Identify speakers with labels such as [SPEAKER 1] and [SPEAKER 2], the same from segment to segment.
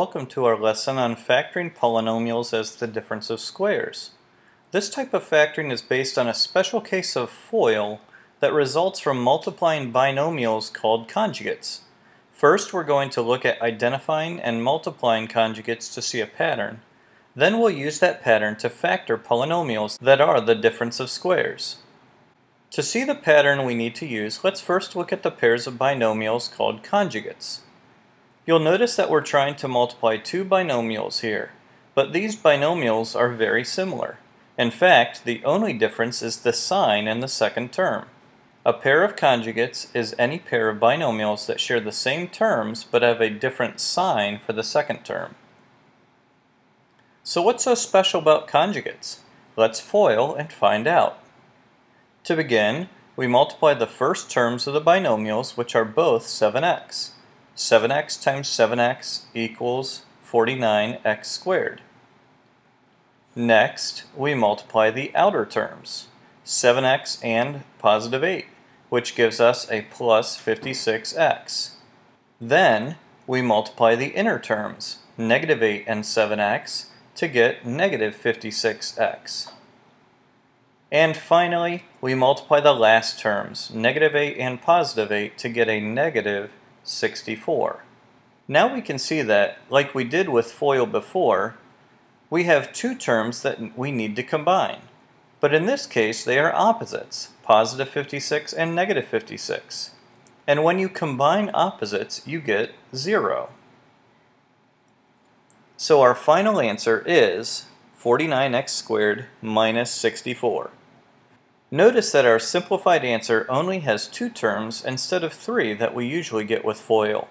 [SPEAKER 1] welcome to our lesson on factoring polynomials as the difference of squares. This type of factoring is based on a special case of FOIL that results from multiplying binomials called conjugates. First, we're going to look at identifying and multiplying conjugates to see a pattern. Then we'll use that pattern to factor polynomials that are the difference of squares. To see the pattern we need to use, let's first look at the pairs of binomials called conjugates. You'll notice that we're trying to multiply two binomials here, but these binomials are very similar. In fact, the only difference is the sign in the second term. A pair of conjugates is any pair of binomials that share the same terms but have a different sign for the second term. So what's so special about conjugates? Let's FOIL and find out. To begin, we multiply the first terms of the binomials, which are both 7x. 7x times 7x equals 49x squared. Next, we multiply the outer terms, 7x and positive 8, which gives us a plus 56x. Then, we multiply the inner terms, negative 8 and 7x, to get negative 56x. And finally, we multiply the last terms, negative 8 and positive 8, to get a negative 64. Now we can see that, like we did with FOIL before, we have two terms that we need to combine. But in this case, they are opposites, positive 56 and negative 56. And when you combine opposites, you get 0. So our final answer is 49x squared minus 64. Notice that our simplified answer only has two terms instead of three that we usually get with FOIL.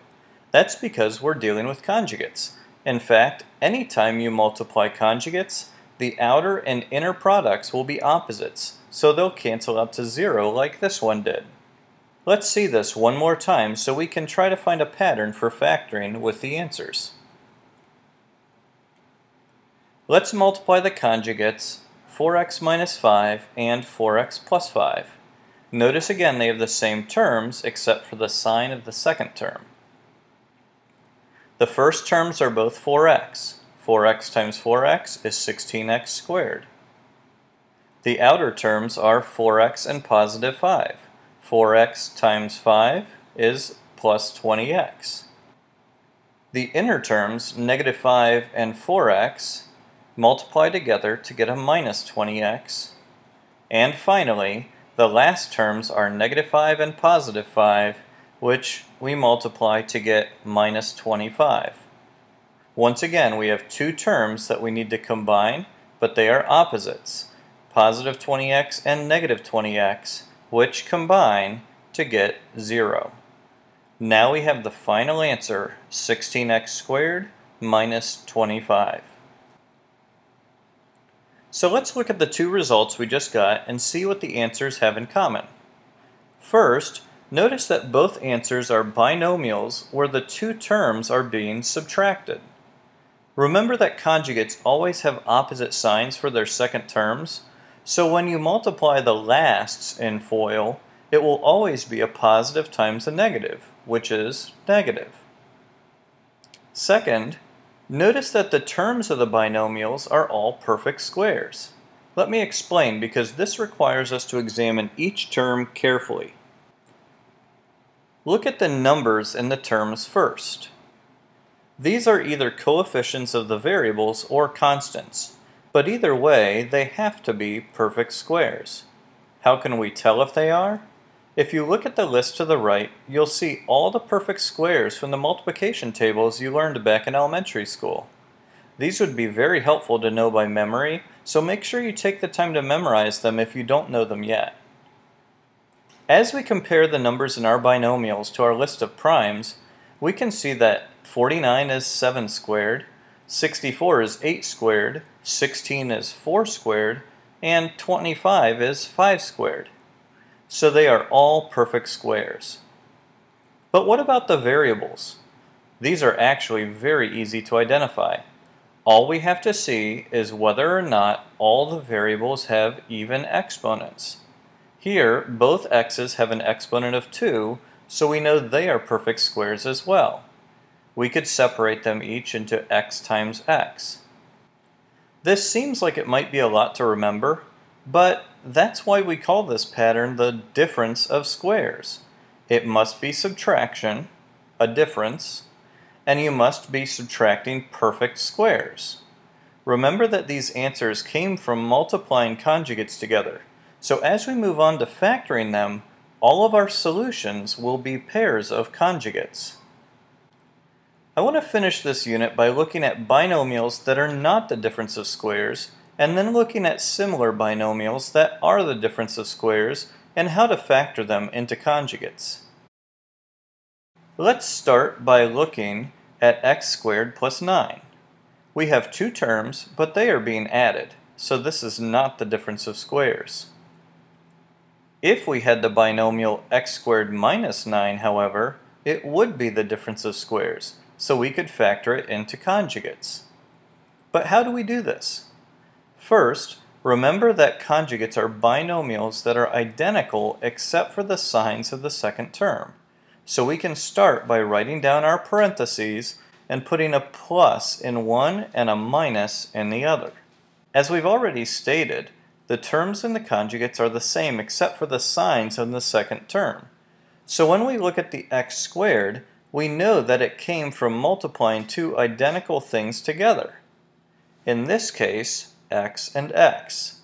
[SPEAKER 1] That's because we're dealing with conjugates. In fact, anytime you multiply conjugates, the outer and inner products will be opposites, so they'll cancel out to 0 like this one did. Let's see this one more time so we can try to find a pattern for factoring with the answers. Let's multiply the conjugates 4x minus 5 and 4x plus 5. Notice again they have the same terms except for the sign of the second term. The first terms are both 4x. 4x times 4x is 16x squared. The outer terms are 4x and positive 5. 4x times 5 is plus 20x. The inner terms, negative 5 and 4x, multiply together to get a minus 20x. And finally, the last terms are negative 5 and positive 5, which we multiply to get minus 25. Once again, we have two terms that we need to combine, but they are opposites, positive 20x and negative 20x, which combine to get 0. Now we have the final answer, 16x squared minus 25. So let's look at the two results we just got and see what the answers have in common. First, notice that both answers are binomials where the two terms are being subtracted. Remember that conjugates always have opposite signs for their second terms, so when you multiply the lasts in FOIL, it will always be a positive times a negative, which is negative. Second, notice that the terms of the binomials are all perfect squares. Let me explain because this requires us to examine each term carefully. Look at the numbers in the terms first. These are either coefficients of the variables or constants, but either way they have to be perfect squares. How can we tell if they are? If you look at the list to the right, you'll see all the perfect squares from the multiplication tables you learned back in elementary school. These would be very helpful to know by memory, so make sure you take the time to memorize them if you don't know them yet. As we compare the numbers in our binomials to our list of primes, we can see that 49 is 7 squared, 64 is 8 squared, 16 is 4 squared, and 25 is 5 squared. So they are all perfect squares. But what about the variables? These are actually very easy to identify. All we have to see is whether or not all the variables have even exponents. Here, both x's have an exponent of 2, so we know they are perfect squares as well. we could separate them each into x times x. This seems like it might be a lot to remember, but that's why we call this pattern the difference of squares. It must be subtraction, a difference, and you must be subtracting perfect squares. Remember that these answers came from multiplying conjugates together, so as we move on to factoring them, all of our solutions will be pairs of conjugates. I want to finish this unit by looking at binomials that are not the difference of squares, and then looking at similar binomials that are the difference of squares and how to factor them into conjugates. Let's start by looking at x squared plus 9. We have two terms, but they are being added, so this is not the difference of squares. If we had the binomial x squared minus 9, however, it would be the difference of squares, so we could factor it into conjugates. But how do we do this? First, remember that conjugates are binomials that are identical except for the signs of the second term. So we can start by writing down our parentheses and putting a plus in one and a minus in the other. As we've already stated, the terms in the conjugates are the same except for the signs in the second term. So when we look at the x squared, we know that it came from multiplying two identical things together. In this case, x and x.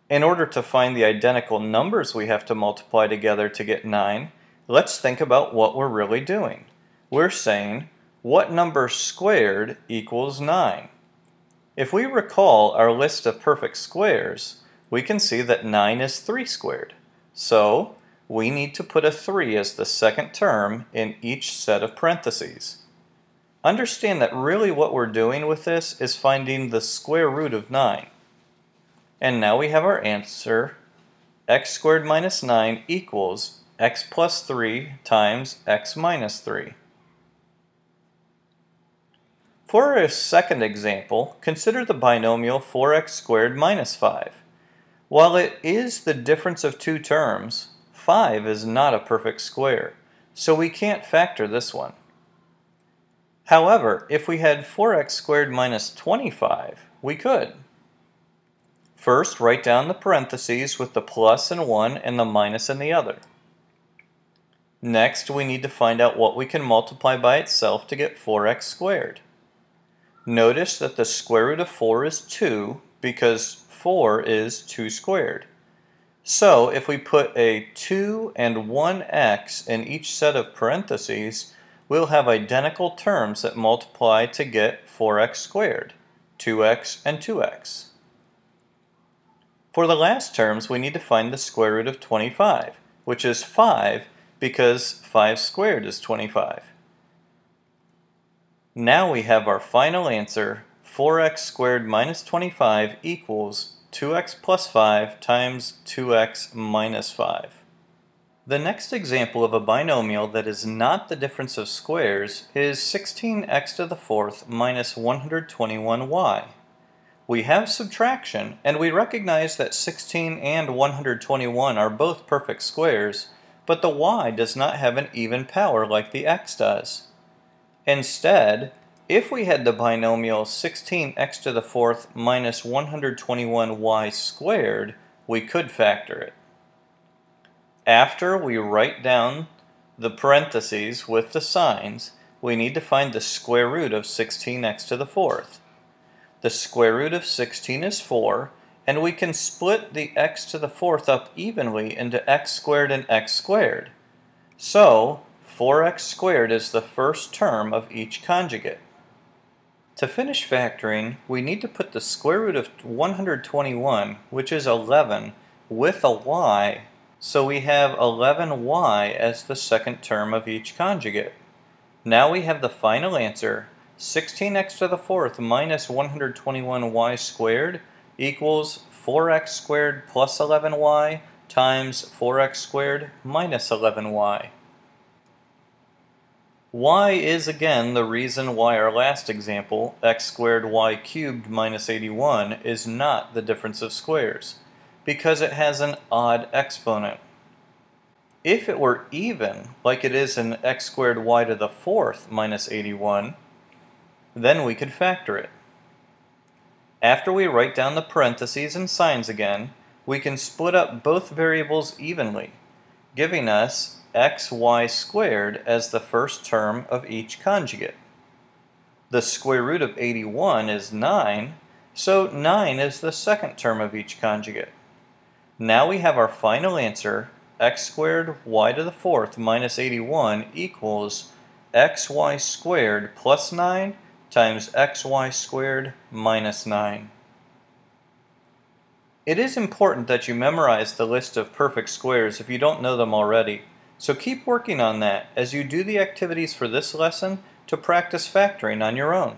[SPEAKER 1] In order to find the identical numbers we have to multiply together to get 9, let's think about what we're really doing. We're saying, what number squared equals 9? If we recall our list of perfect squares, we can see that 9 is 3 squared. So, we need to put a 3 as the second term in each set of parentheses. Understand that really what we're doing with this is finding the square root of 9. And now we have our answer, x squared minus 9 equals x plus 3 times x minus 3. For a second example, consider the binomial 4x squared minus 5. While it is the difference of two terms, 5 is not a perfect square, so we can't factor this one. However, if we had 4x squared minus 25, we could. First, write down the parentheses with the plus in one and the minus in the other. Next, we need to find out what we can multiply by itself to get 4x squared. Notice that the square root of 4 is 2 because 4 is 2 squared. So if we put a 2 and 1x in each set of parentheses, we'll have identical terms that multiply to get 4x squared, 2x and 2x. For the last terms, we need to find the square root of 25, which is 5 because 5 squared is 25. Now we have our final answer, 4x squared minus 25 equals 2x plus 5 times 2x minus 5. The next example of a binomial that is not the difference of squares is 16x to the fourth minus 121y. We have subtraction, and we recognize that 16 and 121 are both perfect squares, but the y does not have an even power like the x does. Instead, if we had the binomial 16x to the fourth minus 121y squared, we could factor it. After we write down the parentheses with the signs, we need to find the square root of 16x to the fourth. The square root of 16 is 4, and we can split the x to the fourth up evenly into x squared and x squared. So, 4x squared is the first term of each conjugate. To finish factoring, we need to put the square root of 121, which is 11, with a y, so we have 11y as the second term of each conjugate. Now we have the final answer, 16x to the fourth minus 121y squared equals 4x squared plus 11y times 4x squared minus 11y. Y is again the reason why our last example, x squared y cubed minus 81, is not the difference of squares, because it has an odd exponent. If it were even, like it is in x squared y to the fourth minus 81, then we could factor it. After we write down the parentheses and signs again, we can split up both variables evenly, giving us xy squared as the first term of each conjugate. The square root of 81 is 9, so 9 is the second term of each conjugate. Now we have our final answer, x squared y to the fourth minus 81 equals xy squared plus 9 times xy squared minus 9. It is important that you memorize the list of perfect squares if you don't know them already, so keep working on that as you do the activities for this lesson to practice factoring on your own.